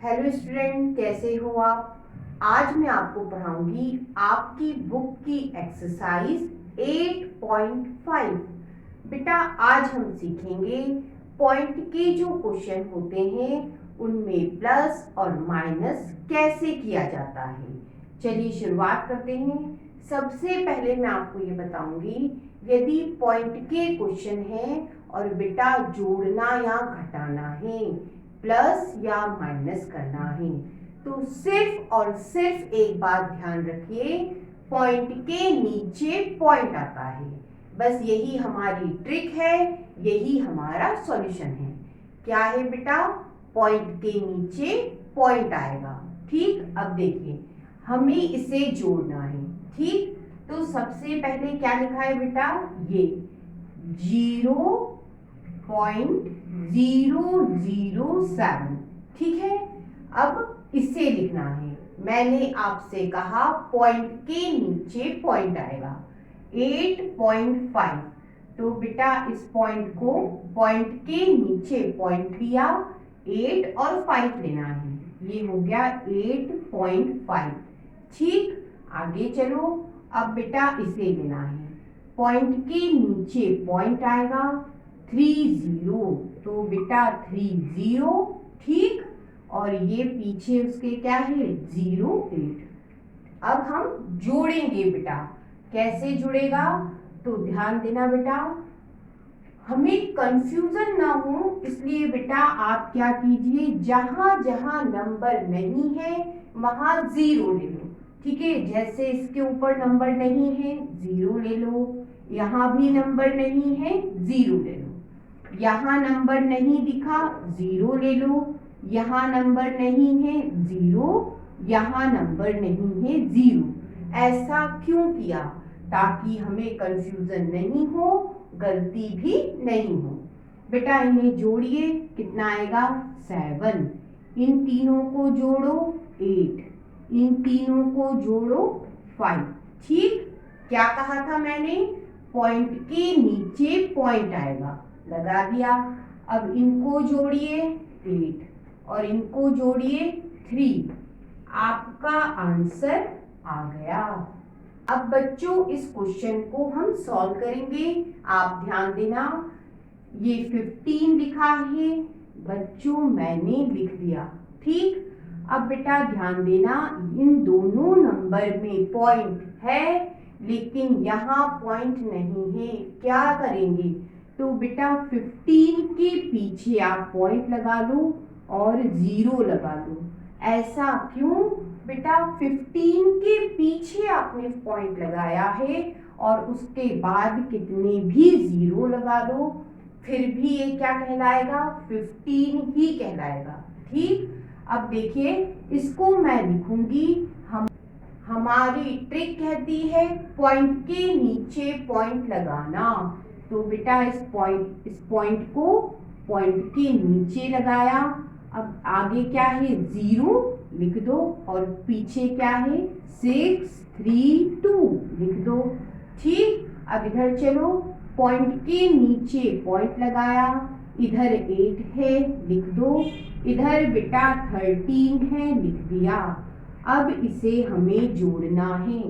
Hello student, कैसे हो आप। आज मैं आपको पढ़ाऊंगी आपकी बुक की एक्सरसाइज 8.5। बेटा आज हम सीखेंगे पॉइंट के जो क्वेश्चन होते हैं उनमें प्लस और माइनस कैसे किया जाता है। चलिए शुरुआत करते हैं। सबसे पहले मैं आपको ये बताऊंगी, यदि पॉइंट के क्वेश्चन हैं और बेटा जोड़ना या घटाना है, प्लस या माइनस करना है, तो सिर्फ और सिर्फ एक बात ध्यान रखिए, पॉइंट के नीचे पॉइंट आता है। बस यही हमारी ट्रिक है, यही हमारा सॉल्यूशन है। क्या है बेटा? पॉइंट के नीचे पॉइंट आएगा। ठीक, अब देखिए हमें इसे जोड़ना है। ठीक, तो सबसे पहले क्या लिखा है बेटा? ये 0.007। ठीक है, अब इसे लिखना है। मैंने आपसे कहा पॉइंट के नीचे पॉइंट आएगा 8.5, तो बेटा इस पॉइंट को पॉइंट के नीचे पॉइंट लिया, 8 और 5 लेना है, ये हो गया 8.5। ठीक, आगे चलो। अब बेटा इसे लेना है, पॉइंट के नीचे पॉइंट आएगा 30, तो बेटा 30। ठीक, और ये पीछे उसके क्या है? 08। अब हम जोड़ेंगे बेटा। कैसे जुड़ेगा? तो ध्यान देना बेटा, हमें कंफ्यूजन ना हो इसलिए बेटा आप क्या कीजिए, जहां जहां नंबर नहीं है वहां 0 ले लो। ठीक है, जैसे इसके ऊपर नंबर नहीं है 0 ले लो, यहाँ भी नंबर नहीं है 0 ले लो, यहाँ नंबर नहीं दिखा 0 ले लो, यहाँ नंबर नहीं है 0, यहाँ नंबर नहीं है 0। ऐसा क्यों किया? ताकि हमें कंफ्यूजन नहीं हो, गलती भी नहीं हो। बेटा इन्हें जोड़िए, कितना आएगा? 7। इन तीनों को जोड़ो 8, इन तीनों को जोड़ो 5। ठीक, क्या कहा था मैंने? पॉइंट के नीचे पॉइंट आएगा, लगा दिया। अब इनको जोड़िए 8 और इनको जोड़िए 3, आपका आंसर आ गया। अब बच्चों इस क्वेश्चन को हम सॉल्व करेंगे। आप ध्यान देना, ये 15 लिखा है बच्चों, मैंने लिख दिया। ठीक, अब बेटा ध्यान देना, इन दोनों नंबर में पॉइंट है लेकिन यहाँ पॉइंट नहीं है। क्या करेंगे? तो बेटा 15 के पीछे आप पॉइंट लगा लो और 0 लगा लो। ऐसा क्यों? बेटा 15 के पीछे आपने पॉइंट लगाया है और उसके बाद कितने भी 0 लगा दो, फिर भी ये क्या कहलाएगा? 15 ही कहलाएगा। ठीक, अब देखिए इसको मैं लिखूंगी, हमारी ट्रिक कहती है पॉइंट के नीचे पॉइंट लगाना। तो बेटा इस पॉइंट को पॉइंट के नीचे लगाया। अब आगे क्या है? 0 लिख दो और पीछे क्या है? 6 3 2 लिख दो। ठीक, अब इधर चलो, पॉइंट के नीचे पॉइंट लगाया, इधर 8 है लिख दो, इधर बेटा 13 है लिख दिया। अब इसे हमें जोड़ना है।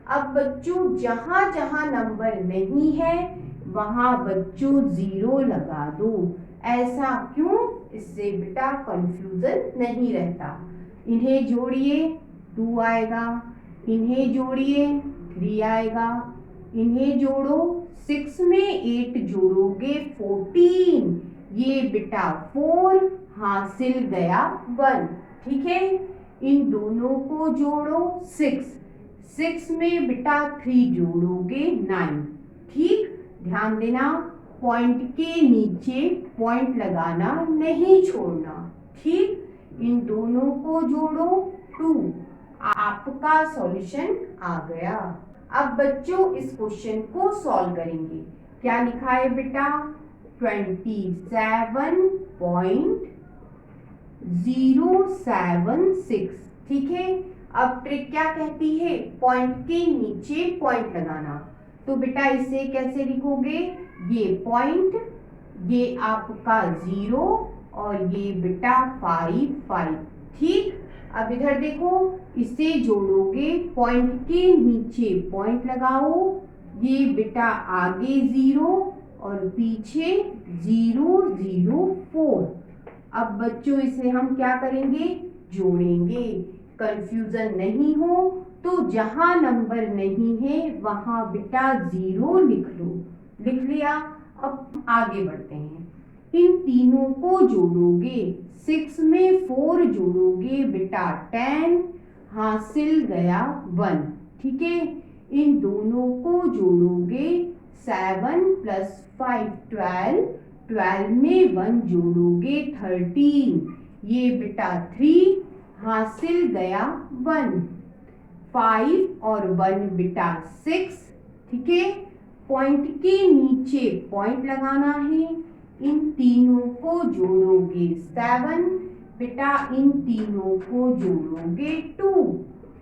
अब बच्चों जहां जहां नंबर नहीं है वहां बच्चों 0 लगा दो। ऐसा क्यों? इससे बेटा कंफ्यूजन नहीं रहता। इन्हें जोड़िए 2 आएगा, इन्हें जोड़िए 3 आएगा, इन्हें जोड़ो 6 में 8 जोड़ोगे 14, ये बेटा 4 हासिल गया 1। ठीक है, इन दोनों को जोड़ो 6 में बेटा 3 जोड़ोगे 9। ठीक, ध्यान देना, पॉइंट के नीचे पॉइंट लगाना नहीं छोड़ना। ठीक, इन दोनों को जोड़ो 2, आपका सॉल्यूशन आ गया। अब बच्चों इस क्वेश्चन को सॉल्व करेंगे। क्या लिखा है बेटा? 27.076। ठीक है, अब ट्रिक क्या कहती है? पॉइंट के नीचे पॉइंट लगाना। तो बेटा इसे कैसे लिखोगे? ये पॉइंट, ये आपका 0 और ये बेटा 5 5। ठीक, अब इधर देखो, इसे जोड़ोगे, पॉइंट के नीचे पॉइंट लगाओ, ये बेटा आगे 0 और पीछे 0 0 4। अब बच्चों इसे हम क्या करेंगे, जोड़ेंगे। कंफ्यूजन नहीं हो तो जहां नंबर नहीं है वहां बेटा 0 लिख लो। लिख लिया। अब आगे बढ़ते हैं। इन तीनों को जोड़ोगे, 6 में 4 जोड़ोगे बेटा 10, हासिल गया 1। ठीक है, इन दोनों को जोड़ोगे, 7 + 5 12, 12 में 1 जोड़ोगे 13, ये बेटा 3, हासिल गया 1। 5 और 1 बेटा 6। ठीक है, पॉइंट के नीचे पॉइंट लगाना है, इन तीनों को जोड़ोगे 7, बेटा इन तीनों को जोड़ोगे 2।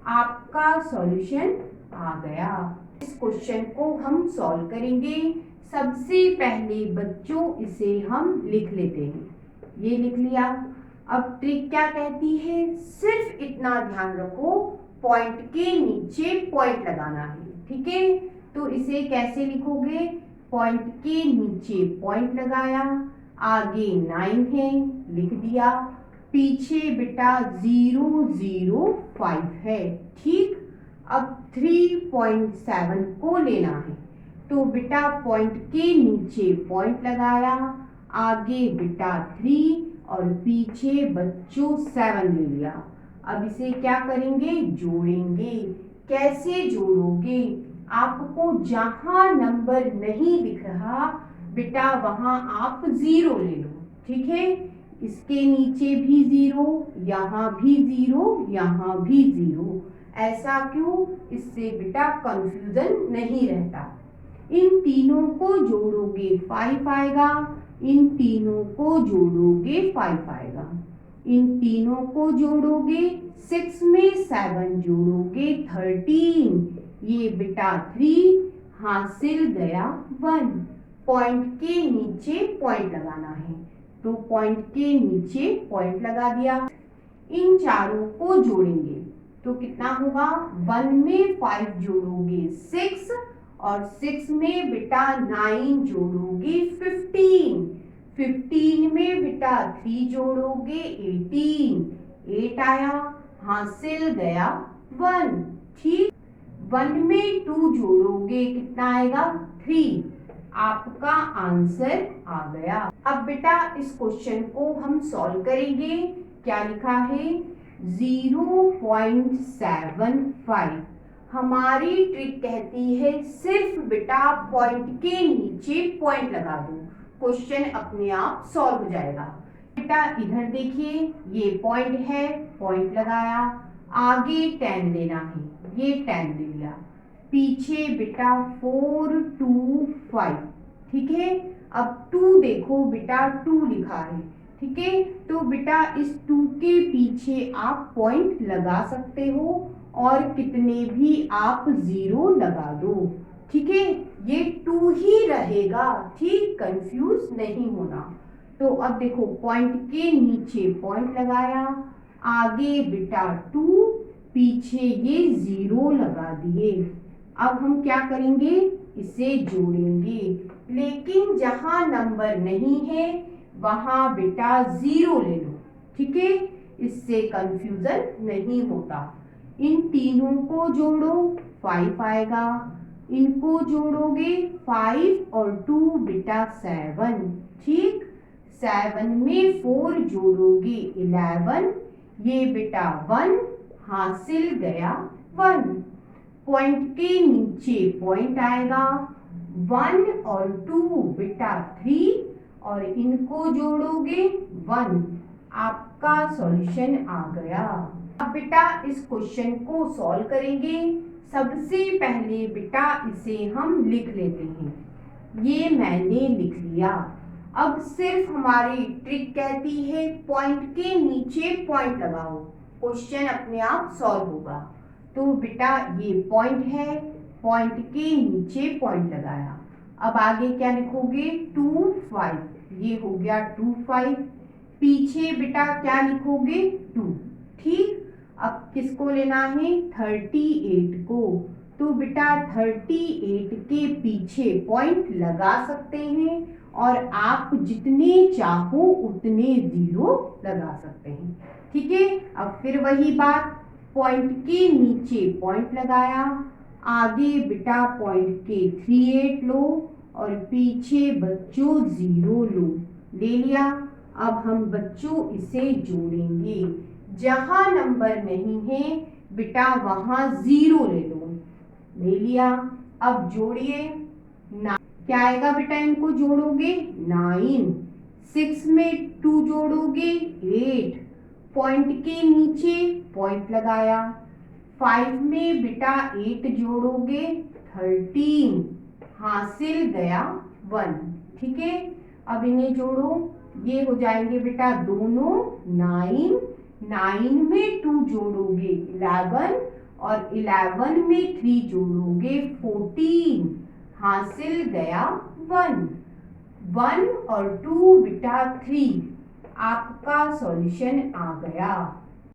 आपका सॉल्यूशन आ गया। इस क्वेश्चन को हम सॉल्व करेंगे। सबसे पहले बच्चों इसे हम लिख लेते हैं। ये लिख लिया। अब ट्रिक क्या कहती है, सिर्फ इतना ध्यान रखो, पॉइंट के नीचे पॉइंट लगाना है। ठीक है, तो इसे कैसे लिखोगे, पॉइंट के नीचे पॉइंट लगाया, आगे 9 है, लिख दिया, पीछे बेटा 0 0 5 है। ठीक, अब 3.7 को लेना है, तो बेटा पॉइंट के नीचे पॉइंट लगाया, आगे बेटा 3 और पीछे बच्चों 7 ले लिया। अब इसे क्या करेंगे, जोड़ेंगे। कैसे जोड़ोगे, आपको जहां नंबर नहीं दिख रहा बेटा वहां आप 0 ले लो। ठीक है, इसके नीचे भी 0, यहाँ भी 0, यहाँ भी 0। ऐसा क्यों, इससे बेटा कंफ्यूजन नहीं रहता। इन तीनों को जोड़ोगे 5 आएगा, इन तीनों को जोड़ोगे 5 आएगा, इन तीनों को जोड़ोगे, 6 में 7 जोड़ोगे 13, ये बेटा 3, हासिल गया 1। पॉइंट के नीचे पॉइंट लगाना है, तो पॉइंट के नीचे पॉइंट लगा दिया। इन चारों को जोड़ेंगे तो कितना होगा, 1 में 5 जोड़ोगे 6 और 6 में बेटा 9 जोड़ोगे 15, 15 में बेटा 3 जोड़ोगे 18, 8 आया, हासिल गया 1। ठीक, 1 में 2 जोड़ोगे कितना आएगा, 3। आपका आंसर आ गया। अब बेटा इस क्वेश्चन को हम सॉल्व करेंगे। क्या लिखा है, 0.75। हमारी ट्रिक कहती है सिर्फ बेटा पॉइंट के नीचे पॉइंट लगा दो, क्वेश्चन अपने आप सॉल्व हो जाएगा। बेटा इधर देखिए, ये पॉइंट है, पॉइंट लगाया, आगे 10 लेना है, ये 10 ले लिया, पीछे बेटा 4 2 5। ठीक है, अब 2 देखो बेटा 2 लिखा है। ठीक है, तो बेटा इस 2 के पीछे आप पॉइंट लगा सकते हो और कितने भी आप 0 लगा दो। ठीक है, ये 2 ही रहेगा। ठीक, कंफ्यूज नहीं होना। तो अब देखो, पॉइंट के नीचे पॉइंट लगाया, आगे बेटा 2, पीछे ये 0 लगा दिए। अब हम क्या करेंगे, इसे जोड़ेंगे, लेकिन जहां नंबर नहीं है वहां बेटा 0 ले लो। ठीक है, इससे कंफ्यूजन नहीं होता। इन तीनों को जोड़ो, 5 आएगा, इनको जोड़ोगे 5 और 2 बेटा 7। ठीक, 7 में 4 जोड़ोगे 11, ये बेटा 1, हासिल गया 1। पॉइंट के नीचे पॉइंट आएगा, 1 और 2 बेटा 3 और इनको जोड़ोगे 1। आपका सॉल्यूशन आ गया। अब बेटा इस क्वेश्चन को सॉल्व करेंगे। सबसे पहले बेटा इसे हम लिख लेते हैं। ये मैंने लिख लिया। अब सिर्फ हमारी ट्रिक कहती है पॉइंट के नीचे पॉइंट लगाओ, क्वेश्चन अपने आप सॉल्व होगा। तो बेटा ये पॉइंट है, पॉइंट के नीचे पॉइंट लगाया। अब आगे क्या लिखोगे, 2 5, ये हो गया 2 5। पीछे बेटा क्या लिखोगे, 2। किसको लेना है 38 को। तो बेटा 38 के पीछे पॉइंट लगा सकते हैं और आप जितने चाहो उतने जीरो लगा सकते हैं। ठीक है, अब फिर वही बात, पॉइंट के नीचे पॉइंट लगाया, आगे बेटा पॉइंट के 38 लो और पीछे बच्चों जीरो लो, ले लिया। अब हम बच्चों इसे जोड़ेंगे, जहां नंबर नहीं है बेटा वहां जीरो ले लो, ले लिया। अब जोड़िए, क्या आएगा बेटा, इनको जोड़ोगे 9, 6 में 2 जोड़ोगे 8, पॉइंट के नीचे पॉइंट लगाया, 5 में बेटा 8 जोड़ोगे 13, हासिल गया 1। ठीक है, अब इन्हें जोड़ो, ये हो जाएंगे बेटा दोनों 9, 9 में 2 जोड़ोगे 11 और 11 में 3 जोड़ोगे 14, हासिल गया 1। 1 और 2 बेटा 3, आपका सॉल्यूशन आ गया।